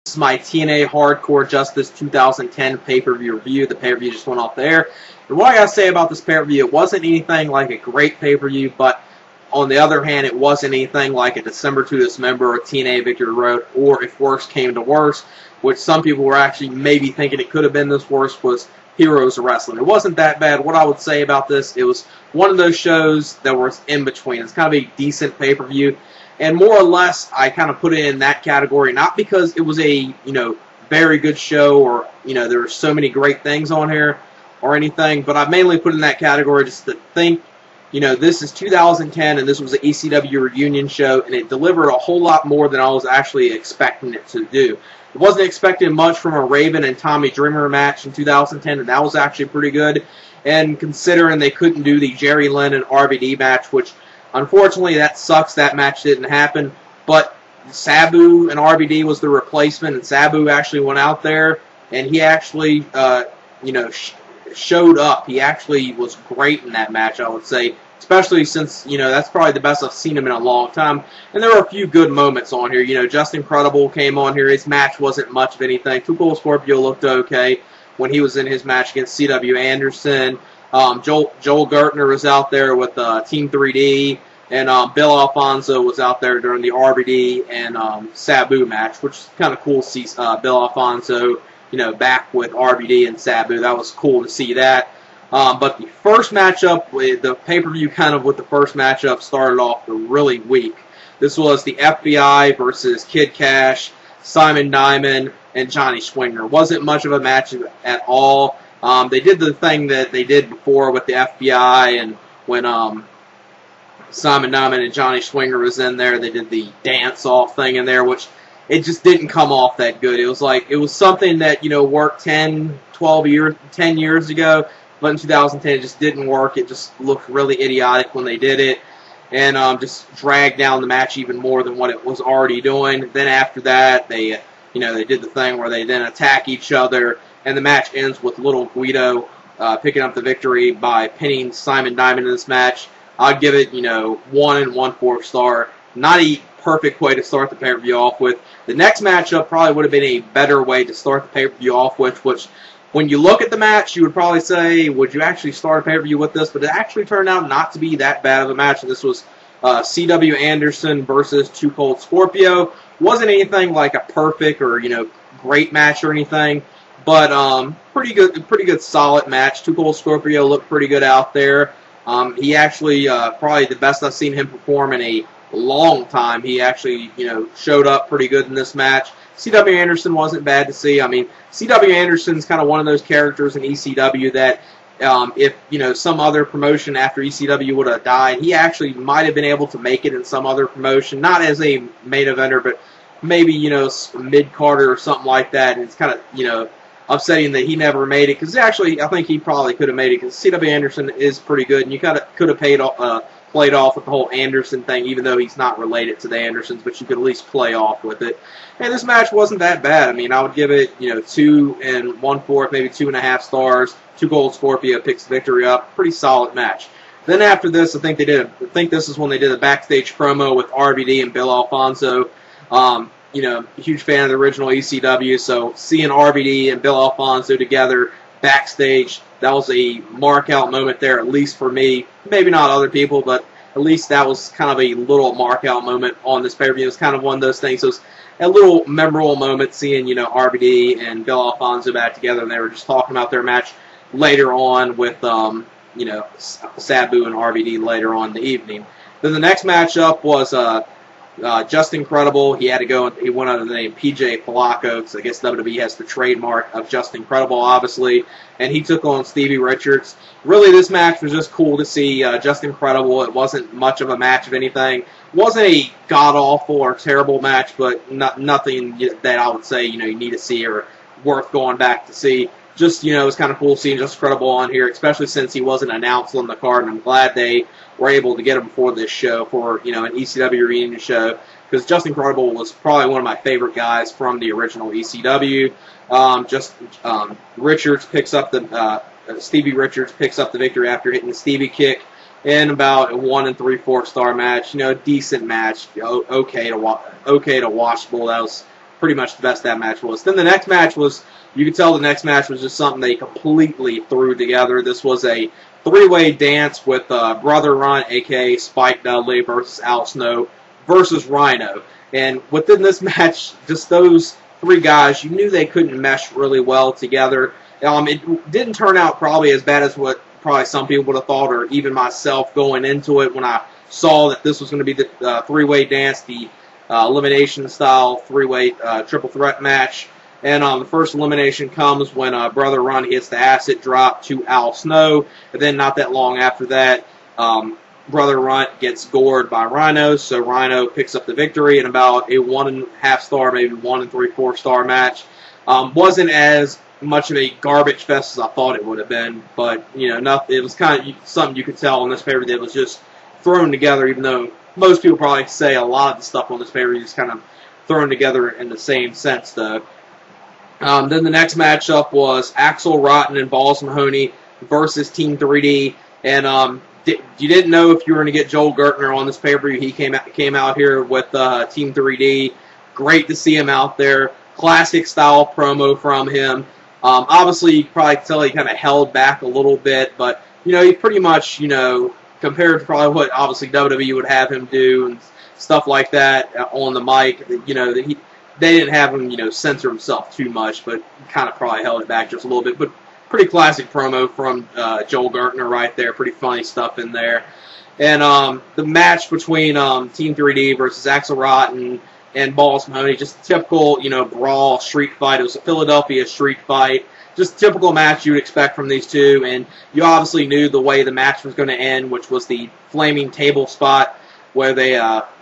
This is my TNA Hardcore Justice 2010 pay-per-view review. The pay-per-view just went off there. And what I gotta say about this pay-per-view, it wasn't anything like a great pay-per-view, but on the other hand, it wasn't anything like a December to Dismember or TNA Victory Road, or if worse came to worse, which some people were actually maybe thinking it could have been this worse, was Heroes of Wrestling. It wasn't that bad. What I would say about this, it was one of those shows that was in between. It's kind of a decent pay-per-view. And more or less, I kind of put it in that category, not because it was a, very good show or, there were so many great things on here or anything, but I mainly put it in that category just to think, this is 2010 and this was an ECW reunion show and it delivered a whole lot more than I was actually expecting it to do. I wasn't expecting much from a Raven and Tommy Dreamer match in 2010, and that was actually pretty good. And considering they couldn't do the Jerry Lynn and RVD match, which unfortunately, that sucks. That match didn't happen. But Sabu and RVD was the replacement, and Sabu actually went out there, and he actually, showed up. He actually was great in that match, I would say, especially since, that's probably the best I've seen him in a long time. And there were a few good moments on here. Just Incredible came on here. His match wasn't much of anything. Too Cold Scorpio looked okay when he was in his match against C.W. Anderson. Joel Gertner was out there with Team 3D, and Bill Alfonso was out there during the RVD and Sabu match, which is kind of cool to see Bill Alfonso, back with RVD and Sabu. That was cool to see that. But the first matchup, the pay-per-view with the first matchup started off really weak. This was the FBI versus Kid Kash, Simon Diamond, and Johnny Swinger. Wasn't much of a match at all. They did the thing that they did before with the FBI, and when Simon Diamond and Johnny Swinger was in there, they did the dance-off thing in there, which it just didn't come off that good. It was something that, worked 10 years ago, but in 2010 it just didn't work. It just looked really idiotic when they did it, and just dragged down the match even more than what it was already doing. Then after that, they did the thing where they then attack each other, and the match ends with Little Guido picking up the victory by pinning Simon Diamond in this match. I'd give it, 1 1/4 star. Not a perfect way to start the pay-per-view off with. The next matchup probably would have been a better way to start the pay-per-view off with, which, when you look at the match, you would probably say, would you actually start a pay-per-view with this? But it actually turned out not to be that bad of a match. This was C.W. Anderson versus Too Cold Scorpio. Wasn't anything like a perfect or, great match or anything, but pretty good solid match. Too Cold Scorpio looked pretty good out there. He actually, probably the best I've seen him perform in a long time. He actually, showed up pretty good in this match. C.W. Anderson wasn't bad to see. I mean, C.W. Anderson's kind of one of those characters in ECW that, if, some other promotion after ECW would have died, he actually might have been able to make it in some other promotion. Not as a main eventer, but maybe, mid-carder or something like that. And it's kind of, upsetting that he never made it, because actually I think he probably could have made it, because C.W. Anderson is pretty good, and you kind of could have played off with the whole Anderson thing, even though he's not related to the Andersons, but you could at least play off with it. And this match wasn't that bad. I mean, I would give it, 2 1/4, maybe 2.5 stars. Too Cold Scorpio picks the victory up. Pretty solid match. Then after this, I think this is when they did a backstage promo with RVD and Bill Alfonso. Huge fan of the original ECW, so seeing RVD and Bill Alfonso together backstage, that was a mark-out moment there, at least for me. Maybe not other people, but at least that was kind of a little mark-out moment on this pay-per-view. It was kind of one of those things. It was a little memorable moment seeing, RVD and Bill Alfonso back together, and they were just talking about their match later on with, Sabu and RVD later on in the evening. Then the next matchup was, Just Incredible. He went under the name PJ Polaco, because I guess WWE has the trademark of Just Incredible, obviously, and he took on Stevie Richards. Really, this match was just cool to see. Just Incredible. It wasn't much of a match of anything. It wasn't a god-awful or terrible match, but nothing that I would say, you need to see or worth going back to see. Just, it was kind of cool seeing Just Incredible on here, especially since he wasn't announced on the card, and I'm glad they were able to get him for this show, for, an ECW reunion show, because Just Incredible was probably one of my favorite guys from the original ECW. Stevie Richards picks up the victory after hitting the Stevie kick in about a 1 3/4 star match. Decent match, okay to watchable. That was pretty much the best that match was. Then the next match was, you could tell the next match was just something they completely threw together. This was a three-way dance with Brother Runt, a.k.a. Spike Dudley, versus Al Snow, versus Rhino. And within this match, just those three guys, you knew they couldn't mesh really well together. It didn't turn out probably as bad as what probably some people would have thought, or even myself going into it when I saw that this was going to be the three-way dance, the elimination-style three-way triple threat match. And the first elimination comes when Brother Runt hits the acid drop to Al Snow. And then not that long after that, Brother Runt gets gored by Rhino. So Rhino picks up the victory in about a 1.5 star, maybe 1 3/4 star match. Wasn't as much of a garbage fest as I thought it would have been. But, you know, it was kind of something you could tell in this pay-per-view that was just thrown together, even though most people probably say a lot of the stuff on this pay-per-view is kind of thrown together in the same sense, though. Then the next matchup was Axel Rotten and Balls Mahoney versus Team 3D. And you didn't know if you were going to get Joel Gertner on this pay-per-view. He came out here with Team 3D. Great to see him out there. Classic style promo from him. Obviously, you could probably tell he kind of held back a little bit, but you know, he pretty much, you know, compared to probably what obviously WWE would have him do and stuff like that on the mic, you know, that they didn't have him, you know, censor himself too much, but kind of probably held it back just a little bit. But pretty classic promo from Joel Gertner right there. Pretty funny stuff in there. And the match between Team 3D versus Axel Rotten and Balls Mahoney, just typical, you know, brawl, street fight. It was a Philadelphia street fight. Just typical match you would expect from these two. And you obviously knew the way the match was going to end, which was the flaming table spot where they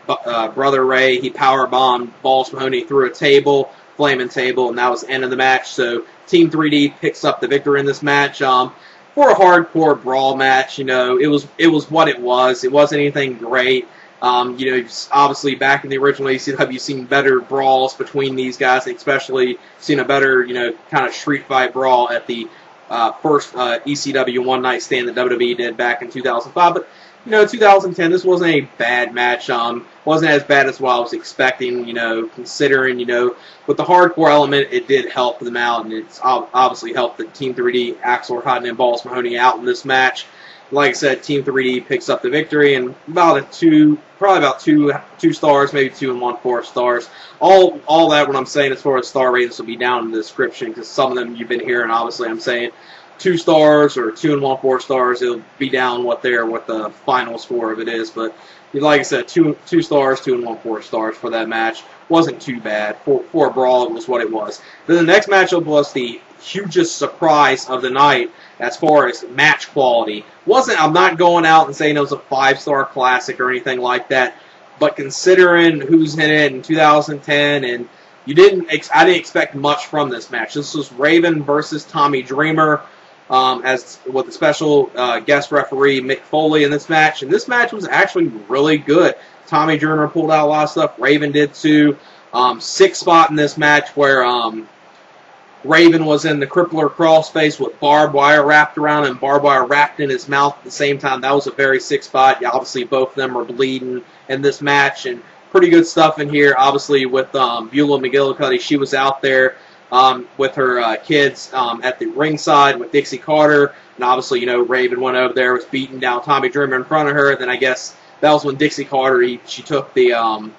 Brother Ray, he powerbombed Balls Mahoney through a table, flaming table, and that was the end of the match. So Team 3D picks up the victory in this match. For a hardcore brawl match, you know, it was what it was. It wasn't anything great. You know, obviously back in the original ECW, you've seen better brawls between these guys, and especially seen a better, you know, kind of street fight brawl at the first ECW One Night Stand that WWE did back in 2005. But you know, 2010, this wasn't a bad match. Wasn't as bad as what I was expecting, you know, considering, you know, with the hardcore element, it did help them out, and it's obviously helped the Team 3D, Axel Rotten and Balls Mahoney out in this match. Like I said, Team 3D picks up the victory, and probably about two stars, maybe 2 1/4 stars. All that, what I'm saying as far as star ratings, will be down in the description, because some of them you've been hearing, obviously, I'm saying 2 stars or 2 1/4 stars. It'll be down what the final score of it is. But like I said, 2 stars, 2 1/4 stars for that match. Wasn't too bad for a brawl. It was what it was. Then the next matchup was the hugest surprise of the night as far as match quality. I'm not going out and saying it was a 5-star classic or anything like that. But considering who's in it in 2010, and I didn't expect much from this match. This was Raven versus Tommy Dreamer. As with the special guest referee Mick Foley in this match. And this match was actually really good. Tommy Dreamer pulled out a lot of stuff. Raven did too. 6th spot in this match where Raven was in the crippler crawl space with barbed wire wrapped around and barbed wire wrapped in his mouth at the same time. That was a very sick spot. Yeah, obviously both of them were bleeding in this match. And pretty good stuff in here. Obviously with Beulah McGillicuddy, she was out there with her kids at the ringside with Dixie Carter. And obviously, you know, Raven went over there, was beating down Tommy Dreamer in front of her. Then I guess that was when Dixie Carter, she took the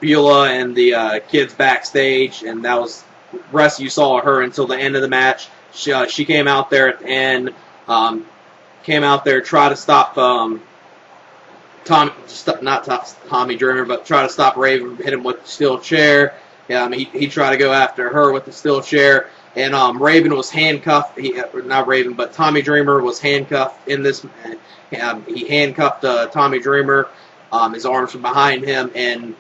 Beulah and the kids backstage, and that was the rest you saw of her until the end of the match. She came out there at the end, tried to stop not Tommy Dreamer, but try to stop Raven, hit him with the steel chair. He tried to go after her with the steel chair, and Raven was handcuffed. Not Raven, but Tommy Dreamer was handcuffed in this. He handcuffed Tommy Dreamer. His arms were behind him, and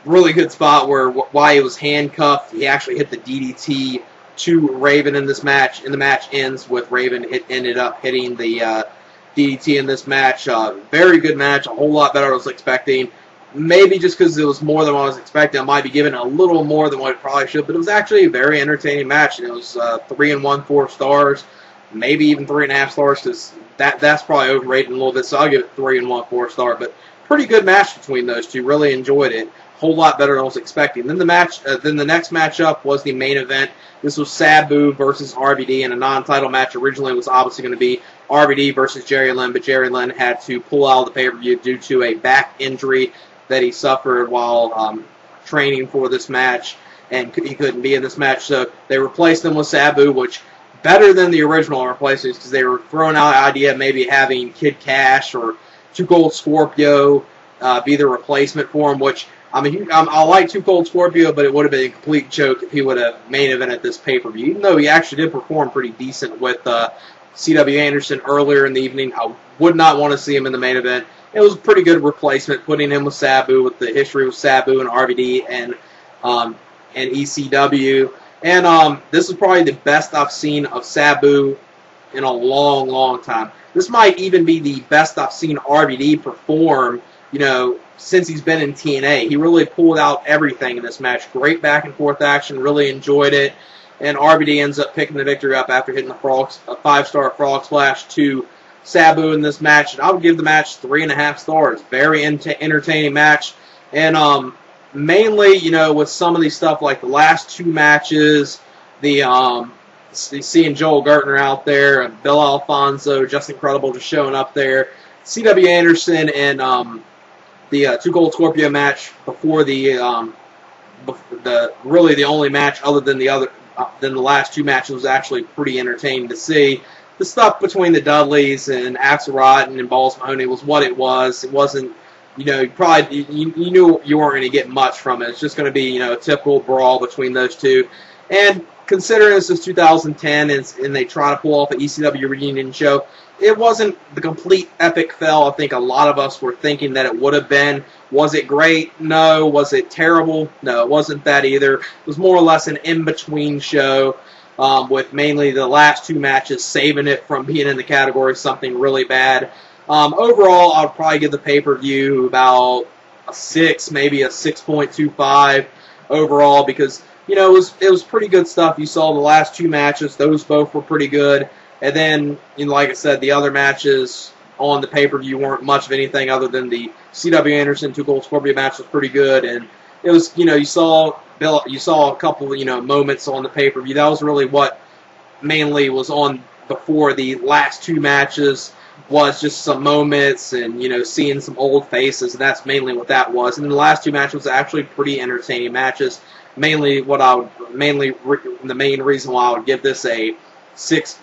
really good spot where while he was handcuffed, he actually hit the DDT to Raven in this match. And the match ends with Raven ended up hitting the DDT in this match. Very good match, a whole lot better than I was expecting. Maybe just because it was more than what I was expecting, I might be giving it a little more than what it probably should. But it was actually a very entertaining match, and it was 3 1/4 stars, maybe even 3.5 stars, because that's probably overrated a little bit. So I'll give it 3 1/4 star. But pretty good match between those two. Really enjoyed it. whole lot better than I was expecting. Then the next matchup was the main event. This was Sabu versus RVD in a non-title match. Originally, it was obviously going to be RVD versus Jerry Lynn, but Jerry Lynn had to pull out of the pay-per-view due to a back injury that he suffered while training for this match, and he couldn't be in this match. So they replaced him with Sabu, which better than the original replacements because they were throwing out the idea of maybe having Kid Kash or Too Cold Scorpio be the replacement for him, which, I mean, I like Too Cold Scorpio, but it would have been a complete joke if he would have main evented this pay-per-view. Even though he actually did perform pretty decent with C.W. Anderson earlier in the evening, I would not want to see him in the main event. It was a pretty good replacement, putting him with Sabu, with the history with Sabu and RVD and ECW. And this is probably the best I've seen of Sabu in a long, long time. This might even be the best I've seen RVD perform, you know, since he's been in TNA. He really pulled out everything in this match. Great back and forth action. Really enjoyed it. And RVD ends up picking the victory up after hitting a 5-star frog splash to Sabu in this match. And I would give the match 3.5 stars. Very entertaining match. And mainly, you know, with some of these stuff like the last 2 matches, seeing Joel Gertner out there, and Bill Alfonso, just incredible, just showing up there. C.W. Anderson and the Too Cold Scorpio match before really the only match other than the last 2 matches was actually pretty entertaining to see. The stuff between the Dudleys and Axelrod and Balls Mahoney was what it was. It wasn't, you know, you knew you weren't going to get much from it. It's just going to be, you know, a typical brawl between those two. And considering this is 2010 and they try to pull off an ECW reunion show, it wasn't the complete epic fail I think a lot of us were thinking that it would have been. Was it great? No. Was it terrible? No, it wasn't that either. It was more or less an in-between show with mainly the last 2 matches saving it from being in the category of something really bad. Overall, I would probably give the pay-per-view about a 6, maybe a 6.25 overall because, you know, it was pretty good stuff. You saw the last 2 matches. Those both were pretty good. And then, you know, like I said, the other matches on the pay-per-view weren't much of anything other than the C.W. Anderson Too Cold Scorpio match was pretty good. And it was, you know, you saw a couple, you know, moments on the pay-per-view. That was really what mainly was on before the last 2 matches, was just some moments and, you know, seeing some old faces. And that's mainly what that was. And the last 2 matches were actually pretty entertaining matches. The main reason why I would give this a 6,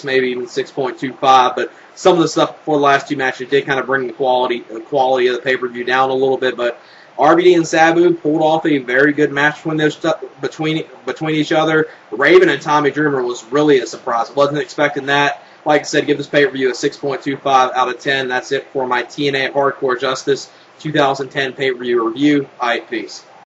maybe even 6.25, but some of the stuff before the last 2 matches did kind of bring the quality of the pay-per-view down a little bit, but RVD and Sabu pulled off a very good match between each other. Raven and Tommy Dreamer was really a surprise. I wasn't expecting that. Like I said, give this pay-per-view a 6.25 out of 10. That's it for my TNA Hardcore Justice 2010 pay-per-view review. All right, peace.